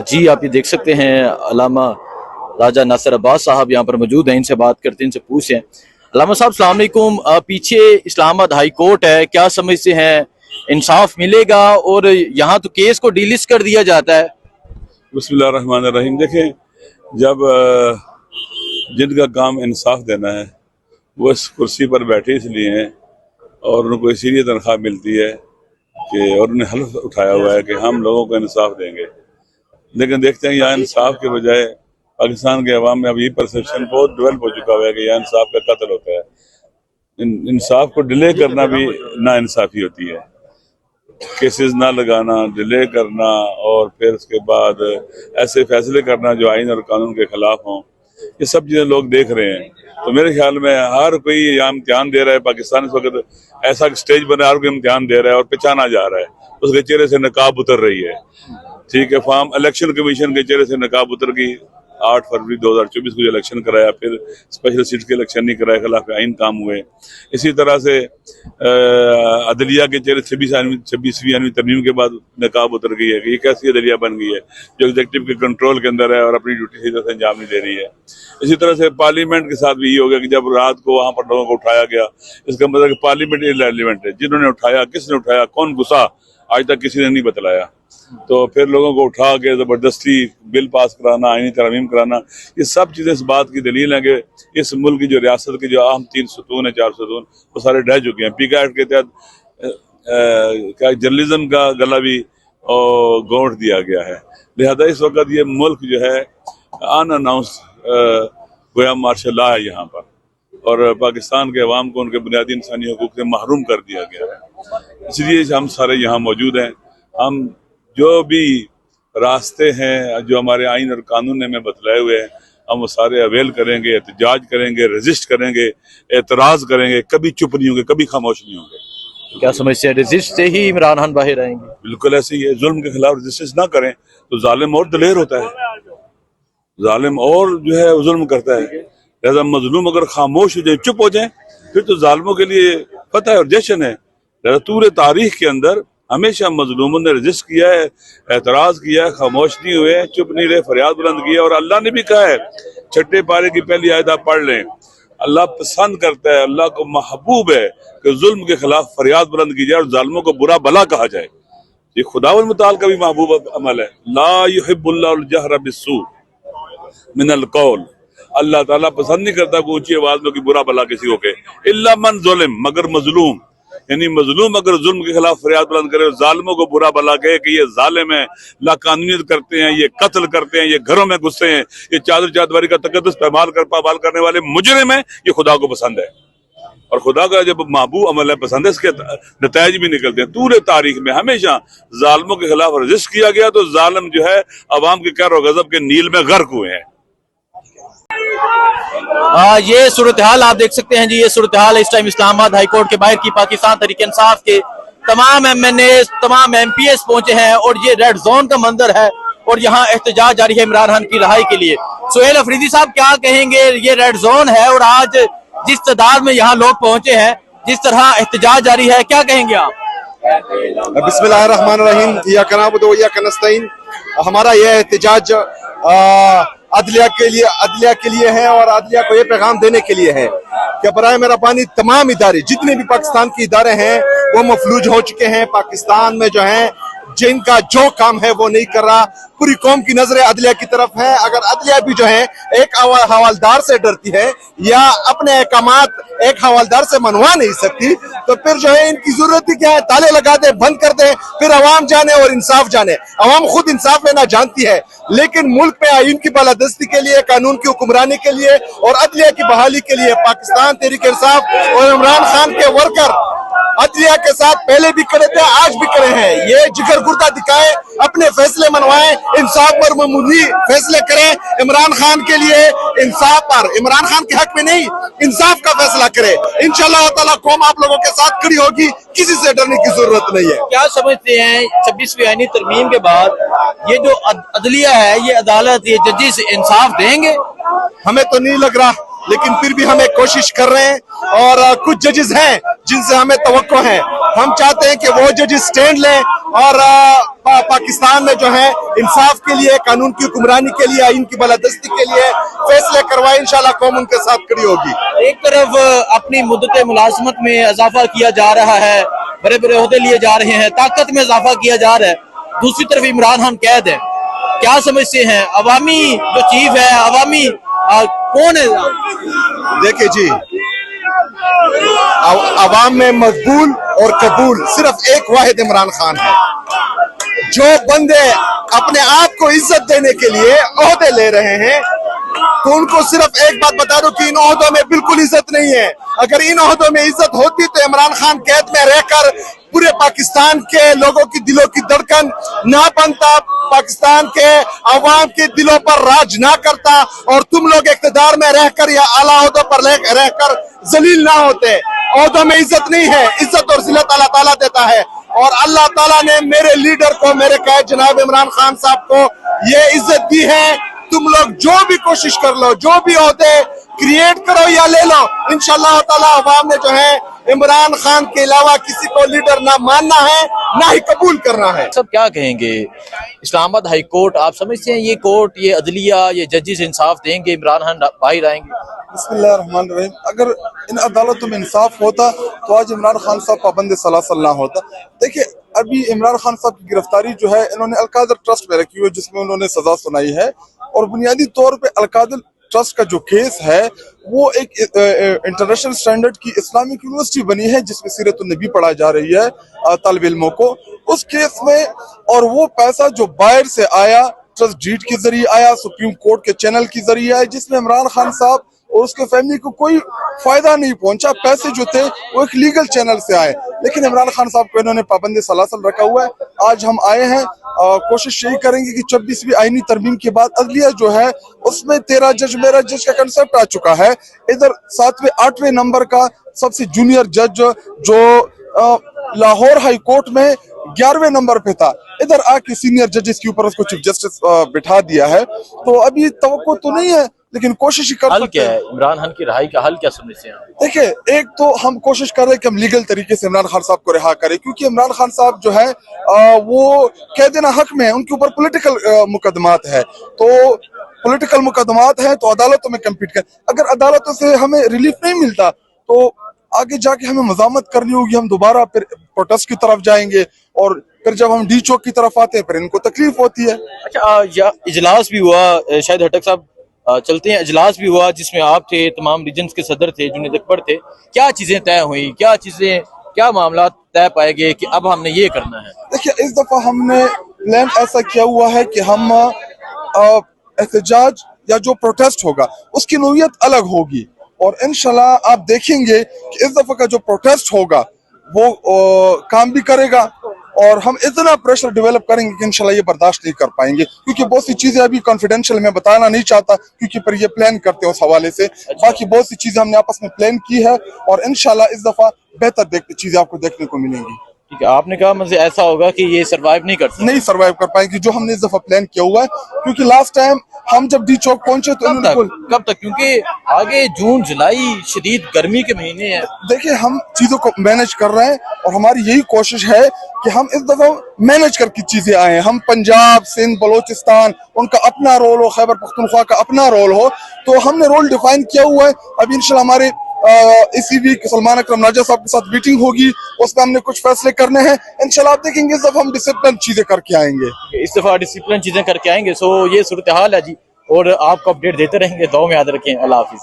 जी आप ये देख सकते हैं अल्लामा राजा नासिर अब्बास साहब यहाँ पर मौजूद हैं, इनसे बात करते हैं, इनसे पूछते हैं। अल्लामा साहब अस्सलाम वालेकुम। पीछे इस्लामाबाद हाई कोर्ट है, क्या समझते हैं इंसाफ मिलेगा? और यहाँ तो केस को डिलिस्ट कर दिया जाता है। बिस्मिल्लाहिर्रहमानिर्रहीम। देखें, जब जिनका काम इंसाफ देना है वो इस कुर्सी पर बैठे इसलिए हैं और उनको इसीलिए तनख्वाह मिलती है कि और उन्हें हल्फ उठाया हुआ है कि हम लोगों को इंसाफ देंगे। लेकिन देखते हैं यहाँ इंसाफ के बजाय पाकिस्तान के अवाम में अब ये परसेप्शन बहुत डेवलप हो चुका हुआ है कि यहाँ इंसाफ का कत्ल होता है। इंसाफ को डिले करना भी ना इंसाफी होती है। केसेस ना लगाना, डिले करना और फिर उसके बाद ऐसे फैसले करना जो आइन और कानून के खिलाफ हों, ये सब चीज़ें लोग देख रहे हैं। तो मेरे ख्याल में हर कोई यहाँ इम्तिहान दे रहा है। पाकिस्तान इस वक्त ऐसा स्टेज बना, हर कोई इम्तिहान दे रहा है और पहचाना जा रहा है। उसके चेहरे से नकाब उतर रही है। ठीक है, फार्म इलेक्शन कमीशन के चेहरे से नकाब उतर गई। 8 फरवरी 2024 को इलेक्शन कराया, फिर स्पेशल सीट के इलेक्शन नहीं कराया, खिलाफ आइन काम हुए। इसी तरह से अदलिया के चेहरे 26वीं आईनी तरमीम के बाद नकाब उतर गई है कि ये कैसी अदलिया बन गई है जो एग्जीक्यूटिव के कंट्रोल के अंदर है और अपनी ड्यूटी सही तरह से अंजाम नहीं दे रही है। इसी तरह से पार्लियामेंट के साथ भी ये हो गया कि जब रात को वहाँ पर लोगों को उठाया गया, इसका मतलब कि पार्लियामेंट इररिलेवेंट है। जिन्होंने उठाया, किसने उठाया, कौन घुसा, आज तक किसी ने नहीं बतलाया। तो फिर लोगों को उठा के जबरदस्ती बिल पास कराना, आईनी तरमीम कराना, ये सब चीजें इस बात की दलील है कि इस मुल्क की जो रियासत के जो अहम 3 सतून है, 4 सतून, वो सारे ढह चुके हैं। पीका एक्ट के तहत क्या जर्नलिज्म का गला भी गोंठ दिया गया है। लिहाजा इस वक्त ये मुल्क जो है अनअनाउंस गोया मार्शल लॉ है यहाँ पर, और पाकिस्तान के अवाम को उनके बुनियादी इंसानी हकूक से महरूम कर दिया गया है। इसलिए हम सारे यहाँ मौजूद हैं। हम जो भी रास्ते हैं जो हमारे आइन और कानून ने हमें बतलाए हुए हैं, हम वो सारे अवेल करेंगे, एहतजाज करेंगे, रेजिस्ट करेंगे, एतराज करेंगे, कभी चुप नहीं होंगे, कभी खामोश नहीं होंगे। क्या समझते हैं रेजिस्ट से ही इमरान खान बाहर आएंगे? बिल्कुल ऐसे ही है। जुल्म के खिलाफ रेजिस्टेंस ना करें तो जालिम और दलेर होता है, जालिम और जो है जुल्म करता है। लिहाजा मजलूम अगर खामोश हो जाए, चुप हो जाए, फिर तो जालिमों के लिए फतह और जश्न है। लिहाजा पूरे तारीख के अंदर हमेशा मजलूमों ने रजिस्ट किया है, एतराज किया है, खामोश नहीं हुए, चुप नहीं रहे, फरियाद बुलंद किया। और अल्लाह ने भी कहा है, छठे पारे की पहली आयत आप पढ़ लें, अल्लाह पसंद करता है, अल्लाह को महबूब है कि जुल्म के खिलाफ फरियाद बुलंद की जाए और जालिमों को बुरा भला कहा जाए। ये खुदावंद मुताल का भी महबूब अमल है। ला युहिब्बुल्लाहुल जहरा बिस्सू मिनल कौल। अल्लाह ताला पसंद नहीं करता कि ऊंची आवाज में कि बुरा भला किसी को कहे। इल्ला मन जुल्म, मगर मजलूम, यानी मजलूम अगर जुल्म के खिलाफ फरियाद बुलंद करे, जालिमों को बुरा भला कहे कि ये जालिम है, लाकानूनियत करते हैं, ये कत्ल करते हैं, ये घरों में घुसते हैं, ये चादर चादवारी का तकद्दुस पामाल करने वाले मुजरिम है, ये खुदा को पसंद है। और खुदा का जब महबूब अमल है, पसंद है, इसके नताइज भी निकलते हैं। पूरे तारीख में हमेशा जालिमों के खिलाफ रजिस्ट किया गया तो जालिम जो है अवाम के कहर और गजब के नील में गर्क हुए हैं। ये सूरत हाल आप देख सकते हैं जी। ये सूरत हाल इस टाइम इस्लामाबाद हाई कोर्ट के बाहर की। पाकिस्तान तहरीक इंसाफ के तमाम MNA, तमाम MPs पहुंचे हैं और ये रेड जोन का मंजर है और यहाँ एहतजाज जारी है इमरान खान की रहाई के लिए। सुहेल अफरीदी साहब क्या कहेंगे? ये रेड जोन है और आज जिस तादाद में यहाँ लोग पहुंचे हैं, जिस तरह एहतजाज जारी है, क्या कहेंगे आप? बिस्मिल्लाहिर्रहमानिर्रहीम। इय्याका नअबुदु व इय्याका नस्तईन। हमारा यह एहतजाज अदलिया के लिए है और अदलिया को ये पैगाम देने के लिए है कि बराए मेहरबानी तमाम इदारे, जितने भी पाकिस्तान के इदारे हैं, वो मफलूज हो चुके हैं। पाकिस्तान में जो है जिनका जो काम है वो नहीं कर रहा। पूरी कौम की नजरें अदलिया की तरफ है। अगर अदलिया भी जो है एक हवालदार से डरती है या अपने अहकामात एक हवालदार से मनवा नहीं सकती, तो फिर जो है इनकी जरूरत ही क्या है? ताले लगा दे, बंद कर दे, फिर अवाम जाने और इंसाफ जाने। अवाम खुद इंसाफ लेना जानती है, लेकिन मुल्क में आईन की बालादस्ती के लिए, कानून की हुक्मरानी के लिए और अदलिया की बहाली के लिए पाकिस्तान तहरीक इंसाफ और इमरान खान के वर्कर अदलिया के साथ पहले भी खड़े थे, आज भी खड़े हैं। ये जिगर गुर्दा दिखाए, अपने फैसले मनवाएं, इंसाफ पर मामूली फैसले करें। इमरान खान के लिए इंसाफ पर, इमरान खान के हक में नहीं, इंसाफ का फैसला करें। इंशाअल्लाह ताला कौम आप लोगों के साथ खड़ी होगी, किसी से डरने की जरूरत नहीं है। क्या समझते हैं 26वीं आईनी तरमीम के बाद ये जो अदलिया है, ये अदालत, ये जजेस इंसाफ देंगे? हमें तो नहीं लग रहा, लेकिन फिर भी हम एक कोशिश कर रहे हैं और कुछ जजेस हैं जिनसे हमें तवक्को है। हम चाहते हैं कि वो जजेस स्टैंड लें और पाकिस्तान में जो है इंसाफ के लिए, कानून की हुक्मरानी के लिए, आइन की बालादस्ती के लिए फैसले करवाए। इंशाल्लाह कौम उनके साथ खड़ी होगी। एक तरफ अपनी मुद्दत मुलाजमत में इजाफा किया जा रहा है, बड़े बड़े ओहदे लिए जा रहे हैं, ताकत में इजाफा किया जा रहा है, दूसरी तरफ इमरान खान कैद है। क्या समझते हैं अवामी जो चीफ है, अवामी कौन है? देखिए जी, अवाम में मकबूल और कबूल सिर्फ एक वाहिद इमरान खान है। जो बंदे अपने आप को इज्जत देने के लिए ओहदे ले रहे हैं, तो उनको सिर्फ एक बात बता दो कि इन ओहदों में बिल्कुल इज्जत नहीं है। अगर इन ओहदों में इज्जत होती तो इमरान खान कैद में रहकर पूरे पाकिस्तान के लोगों की दिलों की धड़कन ना बनता, पाकिस्तान के अवाम के दिलों पर राज ना करता, और तुम लोग इख्तिदार में रहकर या आला ओहदों पर रहकर जलील ना होते। ओहदों में इज्जत नहीं है, इज्जत और जिल्लत अल्लाह ताला देता है, और अल्लाह ताला ने मेरे लीडर को, मेरे कैद जनाब इमरान खान साहब को ये इज्जत दी है। तुम लोग जो भी कोशिश कर लो, जो भी ओहदे क्रिएट करो या ले लो, इंशाअल्लाह ताला अवाम ने जो है इमरान खान के अलावा किसी को लीडर ना मानना है, ना ही कबूल करना है। सब क्या कहेंगे? इस्लामाबाद हाई कोर्ट, आप समझते हैं ये कोर्ट, ये अदलिया, ये जजेस इंसाफ देंगे, इमरान खान बाहर आएंगे? बिस्मिल्लाहिर्रहमानिर्रहीम। अगर इन अदालतों में इंसाफ होता तो आज इमरान खान साहब पाबंद सलासल ना होता। देखिए, अभी इमरान खान साहब की गिरफ्तारी जो है इन्होंने अलकादर ट्रस्ट में रखी हुई है, जिसमें उन्होंने सजा सुनाई है, और बुनियादी तौर पे अलकादर ट्रस्ट का जो केस है वो एक इंटरनेशनल स्टैंडर्ड की इस्लामिक यूनिवर्सिटी बनी है, जिसमें सीरत नबी पढ़ा जा रही है तालिब इल्मों को। उस केस में, और वो पैसा जो बाहर से आया, ट्रस्ट डीड के जरिए आया, सुप्रीम कोर्ट के चैनल के जरिए आया, जिसमें इमरान खान साहब और उसके फैमिली को कोई फायदा नहीं पहुंचा। पैसे जो थे वो एक लीगल चैनल से आए, लेकिन इमरान खान साहब को इन्होंने पाबंद सलासल रखा हुआ है। आज हम आए हैं, कोशिश यही करेंगे कि 24वीं आईनी तरमीम के बाद अदलिया जो है उसमें 13 जज, मेरा जज का कंसेप्ट आ चुका है। इधर 7वें 8वें नंबर का सबसे जूनियर जज जो लाहौर हाई कोर्ट में 11वें नंबर पे था, इधर आके सीनियर जजेस के ऊपर उसको चीफ जस्टिस बिठा दिया है। तो अभी तवक्को तो नहीं है, लेकिन कोशिश ही कर हल सकते क्या हैं। है इमरान खान की रिहाई का? हल क्या समझते हैं आप? देखिए, एक तो हम कोशिश कर रहे हैं कि हम लीगल तरीके से इमरान खान साहब को रिहा करें, क्योंकि इमरान खान साहब जो है वो कैद हक में है, उनके ऊपर पॉलिटिकल मुकदमात है। तो पॉलिटिकल मुकदमात है तो अदालतों में कम्पीट कर, अगर अदालतों से हमें रिलीफ नहीं मिलता तो आगे जाके हमें मजामत करनी होगी, हम दोबारा फिर प्रोटेस्ट की तरफ जाएंगे, और फिर जब हम डी चौक की तरफ आते हैं फिर इनको तकलीफ होती है। अच्छा, इजलास भी हुआ, शायद हटक साहब चलते हैं, इजलास भी हुआ जिसमें आप थे, तमाम रीजन्स के सदर थे, जुनेद अकबर थे। क्या चीजें तय हुई, क्या चीजें, क्या मामला तय पाए गए कि अब हमने ये करना है? देखिए, इस दफा हमने प्लान ऐसा किया हुआ है कि हम एहतजाज या जो प्रोटेस्ट होगा उसकी नोयत अलग होगी, और इंशाल्लाह आप देखेंगे कि इस दफा का जो प्रोटेस्ट होगा वो काम भी करेगा, और हम इतना प्रेशर डेवलप करेंगे कि इंशाल्लाह ये बर्दाश्त नहीं कर पाएंगे, क्योंकि बहुत सी चीजें अभी कॉन्फिडेंशियल में बताना नहीं चाहता, क्योंकि फिर ये प्लान करते हैं उस हवाले से। बाकी बहुत सी चीजें हमने आपस में प्लान की है, और इंशाल्लाह इस दफा बेहतर चीजें आपको देखने को मिलेंगी। ठीक है, आपने कहा मतलब ऐसा होगा कि ये सरवाइव नहीं कर सकते? नहीं सरवाइव कर पाएंगे जो हमने इस दफा प्लान किया हुआ है, क्योंकि लास्ट टाइम हम जब डी चौक पहुंचे तो कब तक? क्योंकि आगे जून जुलाई शदीद गर्मी के महीने हैं। देखिए, हम चीजों को मैनेज कर रहे हैं, और हमारी यही कोशिश है कि हम इस दफा मैनेज करके चीजें आए हैं। हम पंजाब, सिंध, बलोचिस्तान, उनका अपना रोल हो, खैबर पख्तूनख्वा का अपना रोल हो, तो हमने रोल डिफाइन किया हुआ है। अभी इंशाल्लाह हमारे इसी वीक सलमान अकरम नाजा साहब के साथ मीटिंग होगी, उसमें हमने कुछ फैसले करने हैं। इंशाल्लाह आप देखेंगे इस दफा हम डिसिप्लिन चीजें करके आएंगे, इस दफा डिसिप्लिन चीजें करके आएंगे। सो ये सूरत हाल है जी, और आपको अपडेट देते रहेंगे। दुआ में याद रखें। अल्लाह हाफिज।